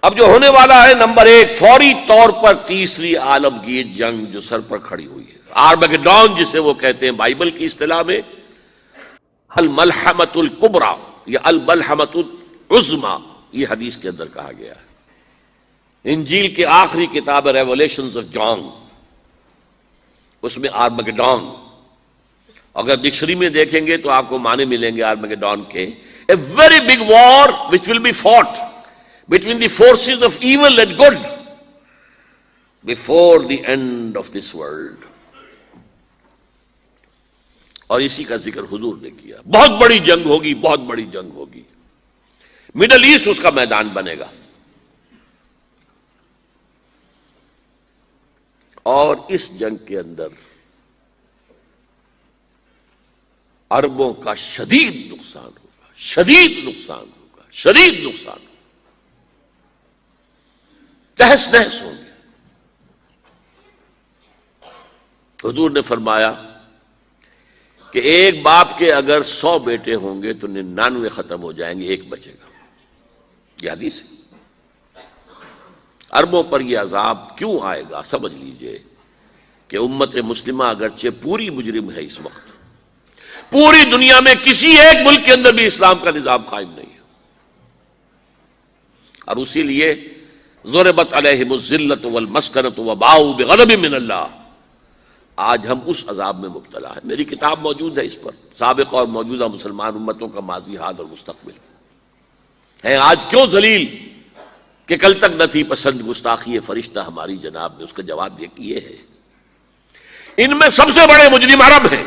اب جو ہونے والا ہے نمبر 1، فوری طور پر تیسری عالمگیر جنگ جو سر پر کھڑی ہوئی ہے، آرمگیڈون جسے وہ کہتے ہیں بائبل کی اصطلاح میں، الملحمۃ الکبریٰ یا الملحمۃ العظمیٰ، یہ حدیث کے اندر کہا گیا ہے۔ انجیل کے آخری کتاب ریولیشنز آف جان، اس میں آرمگیڈون، اگر ڈکشنری میں دیکھیں گے تو آپ کو معنی ملیں گے آرمگیڈون کے، a very big war which will be fought between the forces of evil and good before the end of this world۔ اور اسی کا ذکر حضور نے کیا، بہت بڑی جنگ ہوگی، بہت بڑی جنگ ہوگی، مڈل ایسٹ اس کا میدان بنے گا، اور اس جنگ کے اندر عربوں کا شدید نقصان ہوگا، شدید نقصان ہوگا، شدید نقصان ہوگا، تہس نہس ہوں گے۔ حضور نے فرمایا کہ ایک باپ کے اگر 100 بیٹے ہوں گے تو 99 ختم ہو جائیں گے، ایک بچے گا۔ یہ حدیث ہے۔ عربوں پر یہ عذاب کیوں آئے گا؟ سمجھ لیجئے کہ امت مسلمہ اگرچہ پوری مجرم ہے، اس وقت پوری دنیا میں کسی ایک ملک کے اندر بھی اسلام کا نظام قائم نہیں ہے، اور اسی لیے ضربت علیہم الذلۃ والمسکنۃ وباؤوا بغضب من اللہ، آج ہم اس عذاب میں مبتلا ہے۔ میری کتاب موجود ہے اس پر، سابق اور موجودہ مسلمان امتوں کا ماضی، حال اور مستقبل ہے آج کیوں ذلیل کہ کل تک نہ تھی پسند گستاخی فرشتہ ہماری جناب نے۔ اس کا جواب یہ ہے، ان میں سب سے بڑے مجرم عرب ہیں،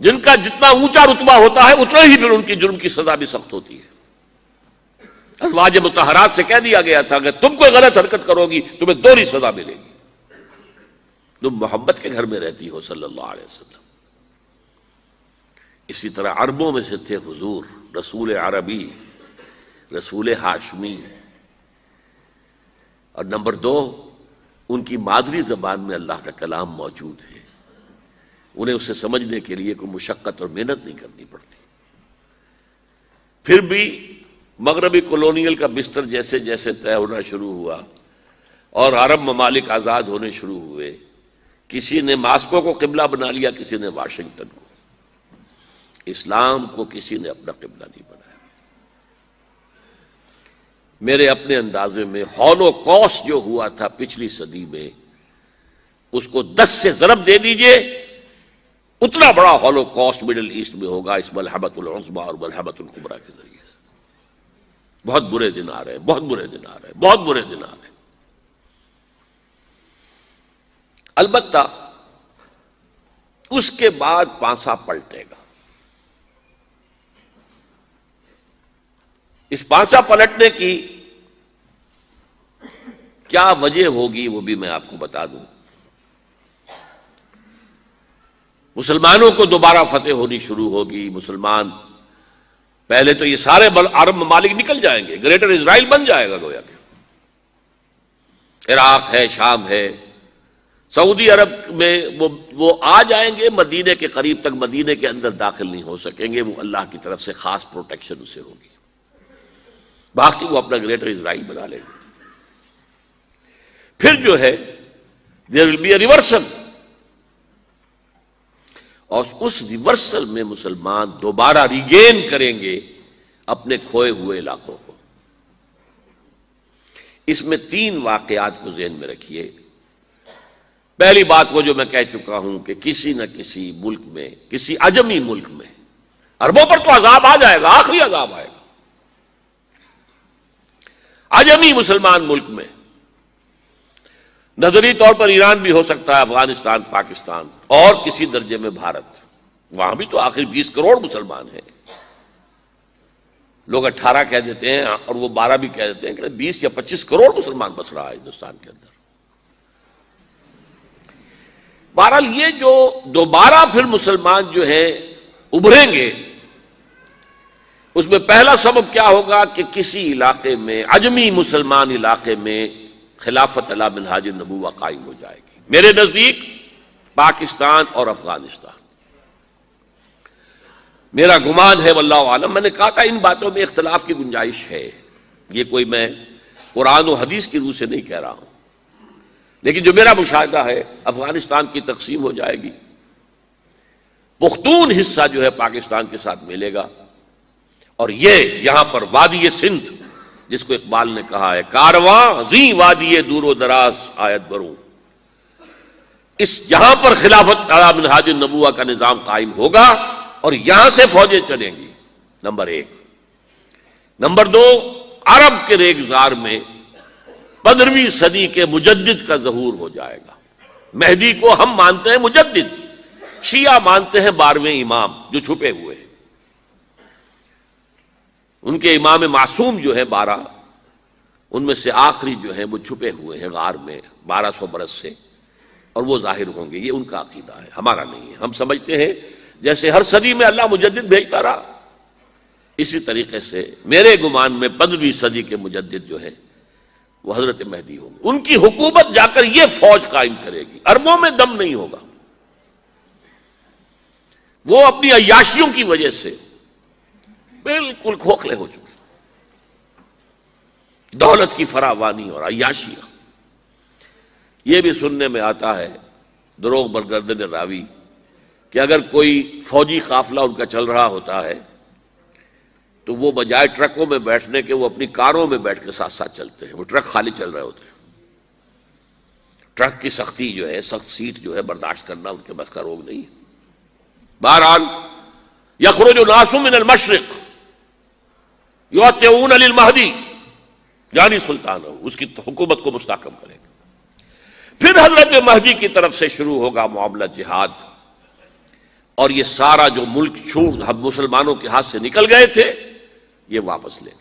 جن کا جتنا اونچا رتبہ ہوتا ہے اتنا ہی پھر ان کی جرم کی سزا بھی سخت ہوتی ہے۔ ازواج مطہرات سے کہہ دیا گیا تھا کہ تم کوئی غلط حرکت کرو گی تمہیں دوہری سزا ملے گی۔ تم محمد کے گھر میں رہتی ہو صلی اللہ علیہ وسلم۔ اسی طرح عربوں میں سے تھے حضور، رسول عربی، رسول ہاشمی، اور نمبر 2 ان کی مادری زبان میں اللہ کا کلام موجود ہے، انہیں اسے سمجھنے کے لیے کوئی مشقت اور محنت نہیں کرنی پڑتی۔ پھر بھی مغربی کولونیل کا بستر جیسے جیسے طے ہونا شروع ہوا اور عرب ممالک آزاد ہونے شروع ہوئے، کسی نے ماسکو کو قبلہ بنا لیا، کسی نے واشنگٹن کو، اسلام کو کسی نے اپنا قبلہ نہیں بنایا۔ میرے اپنے اندازے میں ہولوکاسٹ جو ہوا تھا پچھلی صدی میں، اس کو 10 سے ضرب دے دیجئے، اتنا بڑا ہولوکاسٹ مڈل ایسٹ میں ہوگا اس ملحمۃ العظمیٰ اور ملحمۃ الکبریٰ کے ذریعے سے۔ بہت برے دن آ رہے ہیں، بہت برے دن آ رہے ہیں، بہت برے دن آ رہے ہیں۔ البتہ اس کے بعد پانسا پلٹے گا۔ اس پانسا پلٹنے کی کیا وجہ ہوگی وہ بھی میں آپ کو بتا دوں۔ مسلمانوں کو دوبارہ فتح ہونی شروع ہوگی، مسلمان پہلے تو یہ سارے عرب ممالک نکل جائیں گے، گریٹر اسرائیل بن جائے گا گویا کہ، عراق ہے، شام ہے، سعودی عرب میں وہ آ جائیں گے، مدینے کے قریب تک مدینے کے اندر داخل نہیں ہو سکیں گے، وہ اللہ کی طرف سے خاص پروٹیکشن اسے ہوگی، باقی وہ اپنا گریٹر اسرائیل بنا لیں گے۔ پھر جو ہے there will be a reversal، اور اس ریورسل میں مسلمان دوبارہ ریگین کریں گے اپنے کھوئے ہوئے علاقوں کو۔ اس میں 3 واقعات کو ذہن میں رکھیے۔ پہلی بات وہ جو میں کہہ چکا ہوں کہ کسی نہ کسی ملک میں، کسی عجمی ملک میں، عربوں پر تو عذاب آ جائے گا، آخری عذاب آئے گا، عجمی مسلمان ملک میں، نظری طور پر ایران بھی ہو سکتا ہے، افغانستان، پاکستان، اور کسی درجے میں بھارت، وہاں بھی تو آخر 20 کروڑ مسلمان ہیں۔ لوگ 18 کہہ دیتے ہیں اور وہ 12 بھی کہہ دیتے ہیں کہ 20 یا 25 کروڑ مسلمان بس رہا ہے ہندوستان کے اندر۔ بہرحال یہ جو دوبارہ پھر مسلمان جو ہیں ابھریں گے، اس میں پہلا سبب کیا ہوگا کہ کسی علاقے میں، عجمی مسلمان علاقے میں، خلافت علی منہاج النبوہ قائم ہو جائے گی۔ میرے نزدیک پاکستان اور افغانستان، میرا گمان ہے واللہ عالم، میں نے کہا تھا ان باتوں میں اختلاف کی گنجائش ہے، یہ کوئی میں قرآن و حدیث کی روح سے نہیں کہہ رہا ہوں، لیکن جو میرا مشاہدہ ہے افغانستان کی تقسیم ہو جائے گی، پختون حصہ جو ہے پاکستان کے ساتھ ملے گا، اور یہ یہاں پر وادی سندھ جس کو اقبال نے کہا ہے کارواں زیں وادی دور و دراز آیت بروں، اس جہاں پر خلافت علی منہاج النبوہ کا نظام قائم ہوگا اور یہاں سے فوجیں چلیں گی، نمبر ایک۔ نمبر دو، عرب کے ریگزار میں 15ویں صدی کے مجدد کا ظہور ہو جائے گا۔ مہدی کو ہم مانتے ہیں مجدد، شیعہ مانتے ہیں 12ویں امام جو چھپے ہوئے ہیں، ان کے امام معصوم جو ہے 12، ان میں سے آخری جو ہیں وہ چھپے ہوئے ہیں غار میں 1200 برس سے، اور وہ ظاہر ہوں گے۔ یہ ان کا عقیدہ ہے، ہمارا نہیں ہے۔ ہم سمجھتے ہیں جیسے ہر صدی میں اللہ مجدد بھیجتا رہا، اسی طریقے سے میرے گمان میں 15ویں صدی کے مجدد جو ہیں وہ حضرت مہدی ہوں گے۔ ان کی حکومت جا کر یہ فوج قائم کرے گی، عربوں میں دم نہیں ہوگا، وہ اپنی عیاشیوں کی وجہ سے بالکل کھوکھلے ہو چکے، دولت کی فراوانی اور عیاشیاں۔ یہ بھی سننے میں آتا ہے دروغ برگردن راوی کہ اگر کوئی فوجی قافلہ ان کا چل رہا ہوتا ہے تو وہ بجائے ٹرکوں میں بیٹھنے کے وہ اپنی کاروں میں بیٹھ کے ساتھ ساتھ چلتے ہیں، وہ ٹرک خالی چل رہے ہوتے ہیں۔ ٹرک کی سختی جو ہے، سخت سیٹ جو ہے برداشت کرنا ان کے بس کا روگ نہیں ہے۔ بہرحال یخرج ناس من المشرق یطیعون للمہدی، یعنی سلطان اس کی حکومت کو مستحکم کرے گا۔ پھر حضرت مہدی کی طرف سے شروع ہوگا معاملہ جہاد، اور یہ سارا جو ملک چھوٹ ہم مسلمانوں کے ہاتھ سے نکل گئے تھے یہ واپس لے گا۔